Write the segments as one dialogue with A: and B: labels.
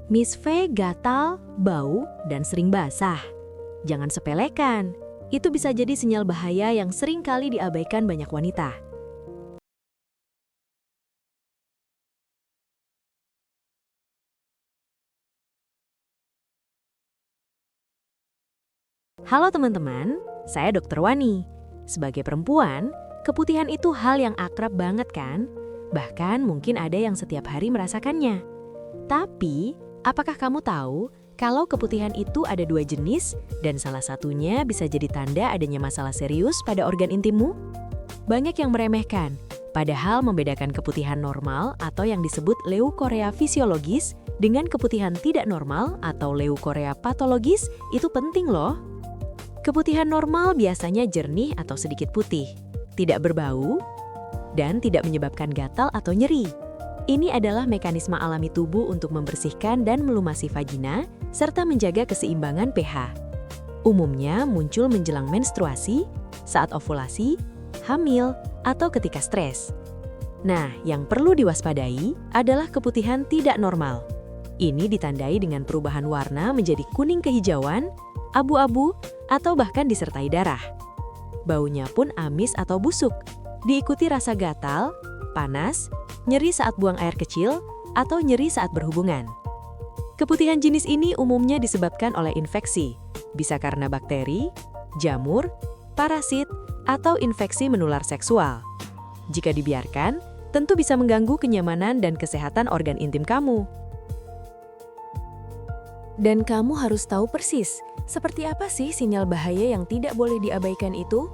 A: Miss V gatal, bau, dan sering basah. Jangan sepelekan, itu bisa jadi sinyal bahaya yang sering kali diabaikan banyak wanita. Halo teman-teman, saya Dr. Wani. Sebagai perempuan, keputihan itu hal yang akrab banget kan? Bahkan mungkin ada yang setiap hari merasakannya. Tapi, apakah kamu tahu kalau keputihan itu ada dua jenis dan salah satunya bisa jadi tanda adanya masalah serius pada organ intimmu? Banyak yang meremehkan, padahal membedakan keputihan normal atau yang disebut leukorea fisiologis dengan keputihan tidak normal atau leukorea patologis itu penting loh. Keputihan normal biasanya jernih atau sedikit putih, tidak berbau, dan tidak menyebabkan gatal atau nyeri. Ini adalah mekanisme alami tubuh untuk membersihkan dan melumasi vagina, serta menjaga keseimbangan pH. Umumnya muncul menjelang menstruasi, saat ovulasi, hamil, atau ketika stres. Nah, yang perlu diwaspadai adalah keputihan tidak normal. Ini ditandai dengan perubahan warna menjadi kuning kehijauan, abu-abu, atau bahkan disertai darah. Baunya pun amis atau busuk, diikuti rasa gatal, panas, nyeri saat buang air kecil, atau nyeri saat berhubungan. Keputihan jenis ini umumnya disebabkan oleh infeksi, bisa karena bakteri, jamur, parasit, atau infeksi menular seksual. Jika dibiarkan, tentu bisa mengganggu kenyamanan dan kesehatan organ intim kamu. Dan kamu harus tahu persis, seperti apa sih sinyal bahaya yang tidak boleh diabaikan itu?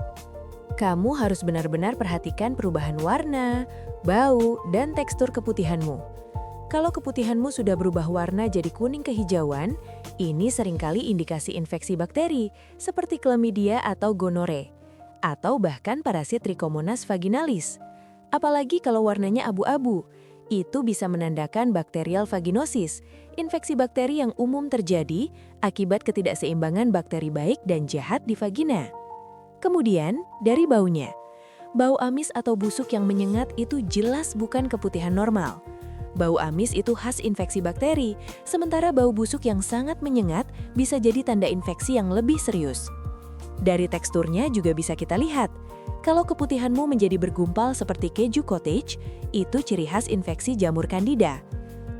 A: Kamu harus benar-benar perhatikan perubahan warna, bau, dan tekstur keputihanmu. Kalau keputihanmu sudah berubah warna jadi kuning kehijauan, ini seringkali indikasi infeksi bakteri, seperti chlamydia atau gonore, atau bahkan parasit Trichomonas vaginalis. Apalagi kalau warnanya abu-abu, itu bisa menandakan bakterial vaginosis, infeksi bakteri yang umum terjadi akibat ketidakseimbangan bakteri baik dan jahat di vagina. Kemudian, dari baunya. Bau amis atau busuk yang menyengat itu jelas bukan keputihan normal. Bau amis itu khas infeksi bakteri, sementara bau busuk yang sangat menyengat bisa jadi tanda infeksi yang lebih serius. Dari teksturnya juga bisa kita lihat. Kalau keputihanmu menjadi bergumpal seperti keju cottage, itu ciri khas infeksi jamur Candida.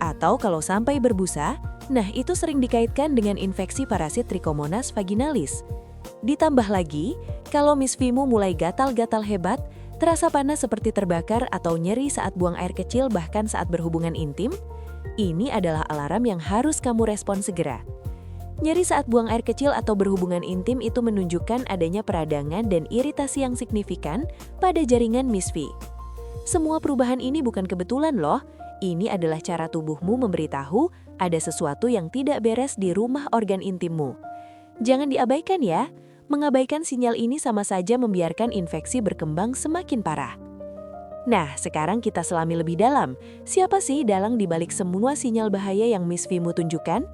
A: Atau kalau sampai berbusa, nah itu sering dikaitkan dengan infeksi parasit Trichomonas vaginalis. Ditambah lagi, kalau Miss V-mu mulai gatal-gatal hebat, terasa panas seperti terbakar atau nyeri saat buang air kecil bahkan saat berhubungan intim, ini adalah alarm yang harus kamu respon segera. Nyeri saat buang air kecil atau berhubungan intim itu menunjukkan adanya peradangan dan iritasi yang signifikan pada jaringan Miss V. Semua perubahan ini bukan kebetulan loh, ini adalah cara tubuhmu memberitahu ada sesuatu yang tidak beres di rumah organ intimmu. Jangan diabaikan ya, mengabaikan sinyal ini sama saja membiarkan infeksi berkembang semakin parah. Nah, sekarang kita selami lebih dalam, siapa sih dalang dibalik semua sinyal bahaya yang Miss V-mu tunjukkan?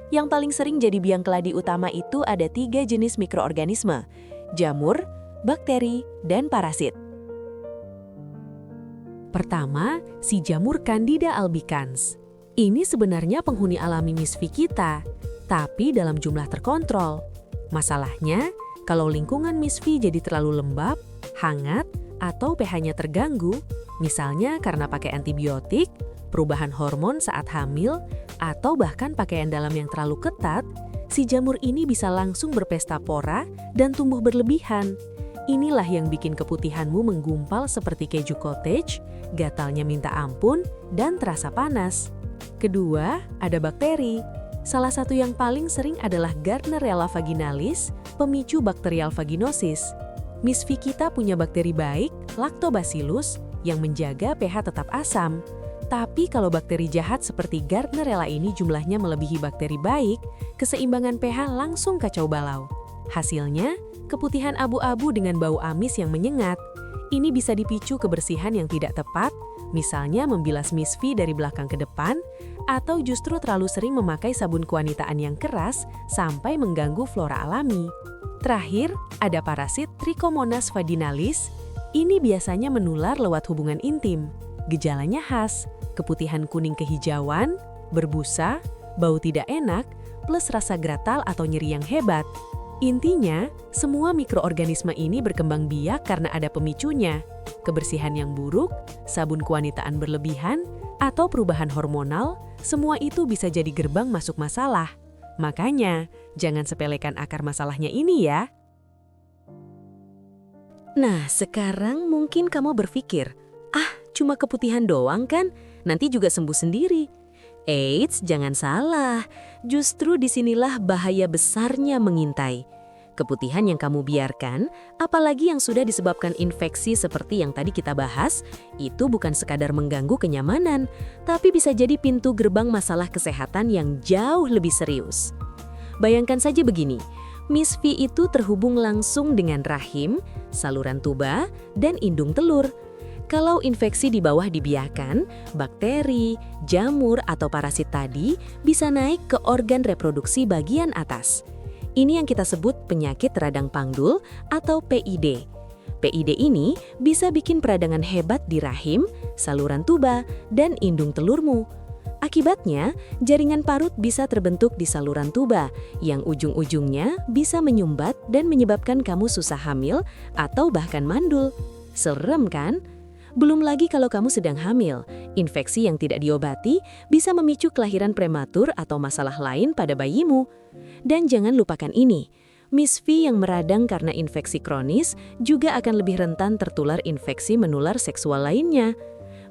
A: Yang paling sering jadi biang keladi utama itu ada 3 jenis mikroorganisme, jamur, bakteri, dan parasit. Pertama, si jamur Candida albicans. Ini sebenarnya penghuni alami Miss V kita, tapi dalam jumlah terkontrol. Masalahnya, kalau lingkungan Miss V jadi terlalu lembab, hangat, atau pH-nya terganggu, misalnya karena pakai antibiotik, perubahan hormon saat hamil, atau bahkan pakaian dalam yang terlalu ketat, si jamur ini bisa langsung berpesta pora dan tumbuh berlebihan. Inilah yang bikin keputihanmu menggumpal seperti keju cottage, gatalnya minta ampun, dan terasa panas. Kedua, ada bakteri. Salah satu yang paling sering adalah Gardnerella vaginalis, pemicu bakterial vaginosis. Miss V kita punya bakteri baik, Lactobacillus, yang menjaga pH tetap asam. Tapi kalau bakteri jahat seperti Gardnerella ini jumlahnya melebihi bakteri baik, keseimbangan pH langsung kacau balau. Hasilnya, keputihan abu-abu dengan bau amis yang menyengat. Ini bisa dipicu kebersihan yang tidak tepat, misalnya membilas Miss V dari belakang ke depan, atau justru terlalu sering memakai sabun kewanitaan yang keras sampai mengganggu flora alami. Terakhir, ada parasit Trichomonas vaginalis. Ini biasanya menular lewat hubungan intim. Gejalanya khas, keputihan kuning kehijauan, berbusa,
B: bau tidak enak, plus rasa gatal atau nyeri yang hebat. Intinya, semua mikroorganisme ini berkembang biak karena ada pemicunya. Kebersihan yang buruk, sabun kewanitaan berlebihan, atau perubahan hormonal, semua itu bisa jadi gerbang masuk masalah. Makanya, jangan sepelekan akar masalahnya ini ya.
A: Nah, sekarang mungkin kamu berpikir, cuma keputihan doang kan? Nanti juga sembuh sendiri. Eits, jangan salah. Justru disinilah bahaya besarnya mengintai. Keputihan yang kamu biarkan, apalagi yang sudah disebabkan infeksi seperti yang tadi kita bahas, itu bukan sekadar mengganggu kenyamanan, tapi bisa jadi pintu gerbang masalah kesehatan yang jauh lebih serius. Bayangkan saja begini, MIS-V itu terhubung langsung dengan rahim, saluran tuba, dan indung telur. Kalau infeksi di bawah dibiarkan, bakteri, jamur, atau parasit tadi bisa naik ke organ reproduksi bagian atas. Ini yang kita sebut penyakit radang panggul atau PID. PID ini bisa bikin peradangan hebat di rahim, saluran tuba, dan indung telurmu. Akibatnya, jaringan parut bisa terbentuk di saluran tuba, yang ujung-ujungnya bisa menyumbat dan menyebabkan kamu susah hamil atau bahkan mandul. Serem kan? Belum lagi kalau kamu sedang hamil, infeksi yang tidak diobati bisa memicu kelahiran prematur atau masalah lain pada bayimu. Dan jangan lupakan ini, MIS-V yang meradang karena infeksi kronis juga akan lebih rentan tertular infeksi menular seksual lainnya.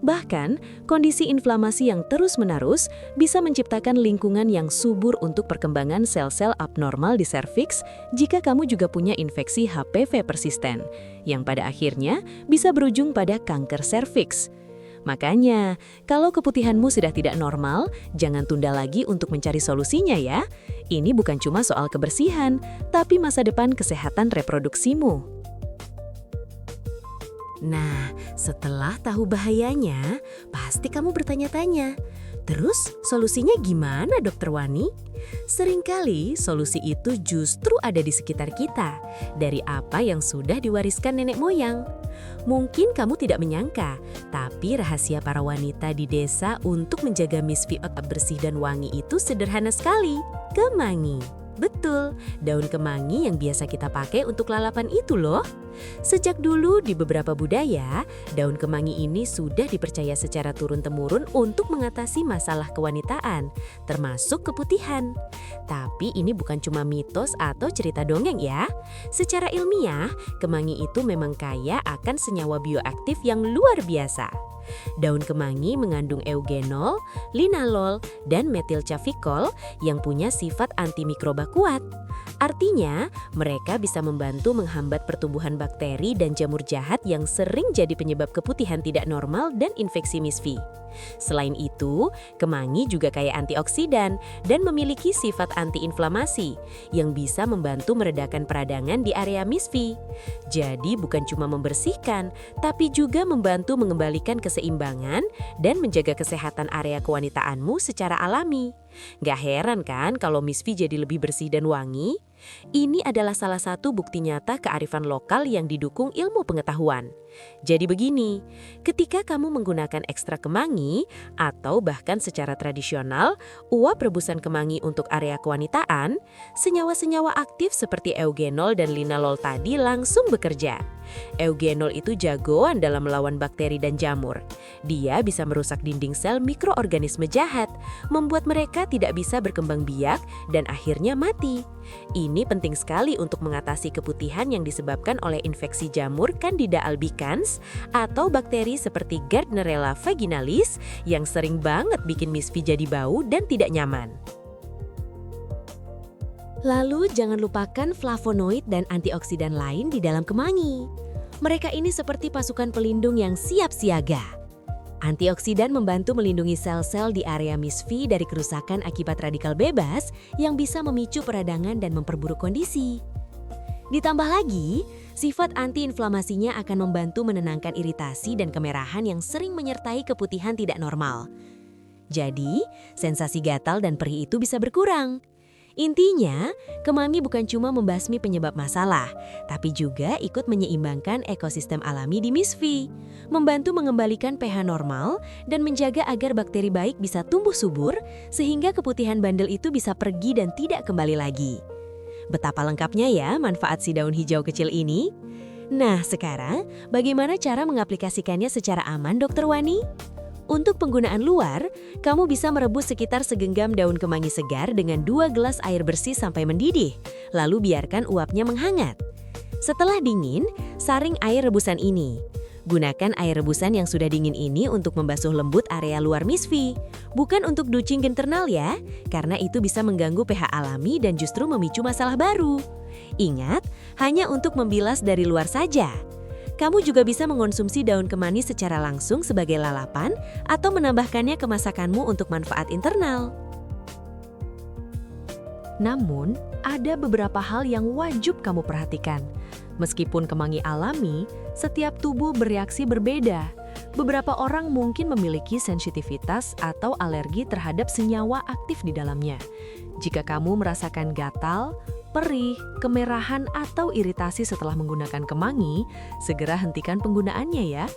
A: Bahkan, kondisi inflamasi yang terus-menerus bisa menciptakan lingkungan yang subur untuk perkembangan sel-sel abnormal di serviks jika kamu juga punya infeksi HPV persisten, yang pada akhirnya bisa berujung pada kanker serviks. Makanya, kalau keputihanmu sudah tidak normal, jangan tunda lagi untuk mencari solusinya ya. Ini bukan cuma soal kebersihan, tapi masa depan kesehatan reproduksimu. Nah, setelah tahu bahayanya, pasti kamu bertanya-tanya, terus solusinya gimana, Dokter Wani? Seringkali solusi itu justru ada di sekitar kita, dari apa yang sudah diwariskan nenek moyang. Mungkin kamu tidak menyangka, tapi rahasia para wanita di desa untuk menjaga MIS-V tetap bersih dan wangi itu sederhana sekali. Kemangi. Betul, daun kemangi yang biasa kita pakai untuk lalapan itu loh. Sejak dulu di beberapa budaya, daun kemangi ini sudah dipercaya secara turun-temurun untuk mengatasi masalah kewanitaan, termasuk keputihan. Tapi ini bukan cuma mitos atau cerita dongeng ya. Secara ilmiah, kemangi itu memang kaya akan senyawa bioaktif yang luar biasa. Daun kemangi mengandung eugenol, linalol, dan metilcafikol yang punya sifat antimikroba kuat. Artinya, mereka bisa membantu menghambat pertumbuhan bakteri dan jamur jahat yang sering jadi penyebab keputihan tidak normal dan infeksi MIS-V. Selain itu, kemangi juga kaya antioksidan dan memiliki sifat antiinflamasi yang bisa membantu meredakan peradangan di area MIS-V. Jadi bukan cuma membersihkan, tapi juga membantu mengembalikan keseimbangan dan menjaga kesehatan area kewanitaanmu secara alami. Gak heran kan kalau MIS-V jadi lebih bersih dan wangi? Ini adalah salah satu bukti nyata kearifan lokal yang didukung ilmu pengetahuan. Jadi begini, ketika kamu menggunakan ekstrak kemangi atau bahkan secara tradisional, uap rebusan kemangi untuk area kewanitaan, senyawa-senyawa aktif seperti eugenol dan linalol tadi langsung bekerja. Eugenol itu jagoan dalam melawan bakteri dan jamur. Dia bisa merusak dinding sel mikroorganisme jahat, membuat mereka tidak bisa berkembang biak dan akhirnya mati. Ini penting sekali untuk mengatasi keputihan yang disebabkan oleh infeksi jamur Candida albicans atau bakteri seperti Gardnerella vaginalis yang sering banget bikin MIS-V jadi bau dan tidak nyaman. Lalu jangan lupakan flavonoid dan antioksidan lain di dalam kemangi. Mereka ini seperti pasukan pelindung yang siap siaga. Antioksidan membantu melindungi sel-sel di area MIS-V dari kerusakan akibat radikal bebas yang bisa memicu peradangan dan memperburuk kondisi. Ditambah lagi, sifat antiinflamasinya akan membantu menenangkan iritasi dan kemerahan yang sering menyertai keputihan tidak normal. Jadi, sensasi gatal dan perih itu bisa berkurang.
C: Intinya, kemangi bukan cuma membasmi penyebab masalah, tapi juga ikut menyeimbangkan ekosistem alami di Miss V, membantu mengembalikan pH normal dan menjaga agar bakteri baik bisa tumbuh subur, sehingga keputihan bandel itu bisa pergi dan tidak kembali lagi. Betapa lengkapnya ya manfaat si daun hijau kecil ini. Nah, sekarang bagaimana cara mengaplikasikannya secara aman, Dr. Wani? Untuk penggunaan luar, kamu bisa merebus sekitar segenggam daun kemangi segar dengan 2 gelas air bersih sampai mendidih, lalu biarkan uapnya menghangat. Setelah dingin, saring air rebusan ini. Gunakan air rebusan yang sudah dingin ini untuk membasuh lembut area luar Miss V, bukan untuk douching internal ya, karena itu bisa mengganggu pH alami dan justru memicu masalah baru. Ingat, hanya untuk membilas dari luar saja. Kamu juga bisa mengonsumsi daun kemangi secara langsung sebagai lalapan atau menambahkannya ke masakanmu untuk manfaat internal.
B: Namun, ada beberapa hal yang wajib kamu perhatikan. Meskipun kemangi alami, setiap tubuh bereaksi berbeda. Beberapa orang mungkin memiliki sensitivitas atau alergi terhadap senyawa aktif di dalamnya. Jika kamu merasakan gatal, perih, kemerahan, atau iritasi setelah menggunakan kemangi, segera hentikan penggunaannya ya.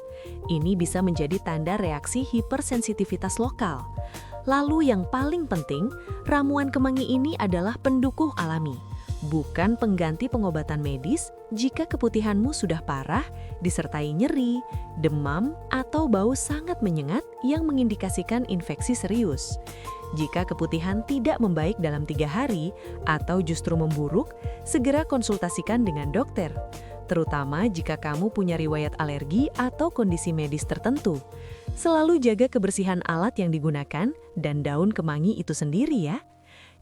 B: Ini bisa menjadi tanda reaksi hipersensitivitas lokal. Lalu yang paling penting, ramuan kemangi ini adalah pendukung alami, bukan pengganti pengobatan medis jika keputihanmu sudah parah, disertai nyeri, demam, atau bau sangat menyengat yang mengindikasikan infeksi serius. Jika keputihan tidak membaik dalam 3 hari atau justru memburuk, segera konsultasikan dengan dokter. Terutama jika kamu punya riwayat alergi atau kondisi medis tertentu. Selalu jaga kebersihan alat yang digunakan dan daun kemangi itu sendiri ya.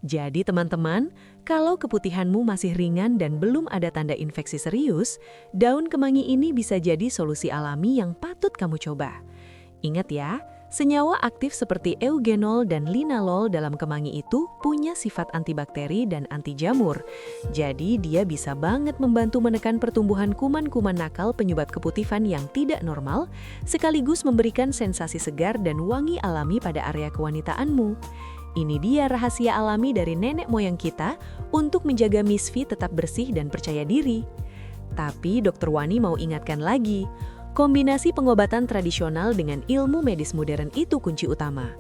B: Jadi teman-teman, kalau keputihanmu masih ringan dan belum ada tanda infeksi serius, daun kemangi ini bisa jadi solusi alami yang patut kamu coba. Ingat ya, senyawa aktif seperti eugenol dan linalol dalam kemangi itu punya sifat antibakteri dan anti jamur. Jadi dia bisa banget membantu menekan pertumbuhan kuman-kuman nakal penyebab keputihan yang tidak normal, sekaligus memberikan sensasi segar dan wangi alami pada area kewanitaanmu. Ini dia rahasia alami dari nenek moyang kita untuk menjaga Miss V tetap bersih dan percaya diri. Tapi Dr. Wani mau ingatkan lagi, kombinasi pengobatan tradisional dengan ilmu medis modern itu kunci utama.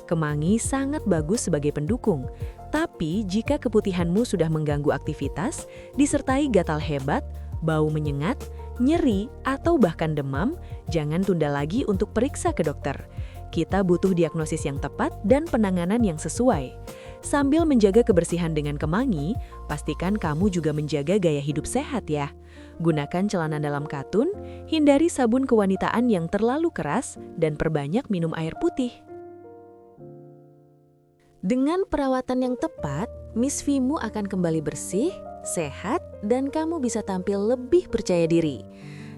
B: Kemangi sangat bagus sebagai pendukung, tapi jika keputihanmu sudah mengganggu aktivitas, disertai gatal hebat, bau menyengat, nyeri, atau bahkan demam, jangan tunda lagi untuk periksa ke dokter. Kita butuh diagnosis yang tepat dan penanganan yang sesuai. Sambil menjaga kebersihan dengan kemangi, pastikan kamu juga menjaga gaya hidup sehat ya. Gunakan celana dalam katun, hindari sabun kewanitaan yang terlalu keras, dan perbanyak minum air putih.
A: Dengan perawatan yang tepat, Miss V-mu akan kembali bersih, sehat, dan kamu bisa tampil lebih percaya diri.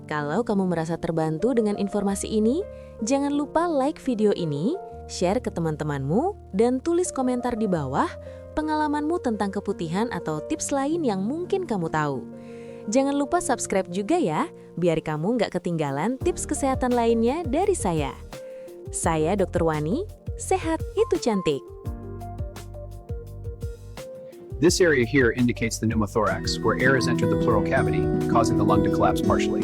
A: Kalau kamu merasa terbantu dengan informasi ini, jangan lupa like video ini, share ke teman-temanmu, dan tulis komentar di bawah pengalamanmu tentang keputihan atau tips lain yang mungkin kamu tahu. Jangan lupa subscribe juga ya, biar kamu nggak ketinggalan tips kesehatan lainnya dari saya. Saya Dr. Wani, sehat itu cantik.
D: This area here indicates the pneumothorax, where air has entered the pleural cavity, causing the lung to collapse partially.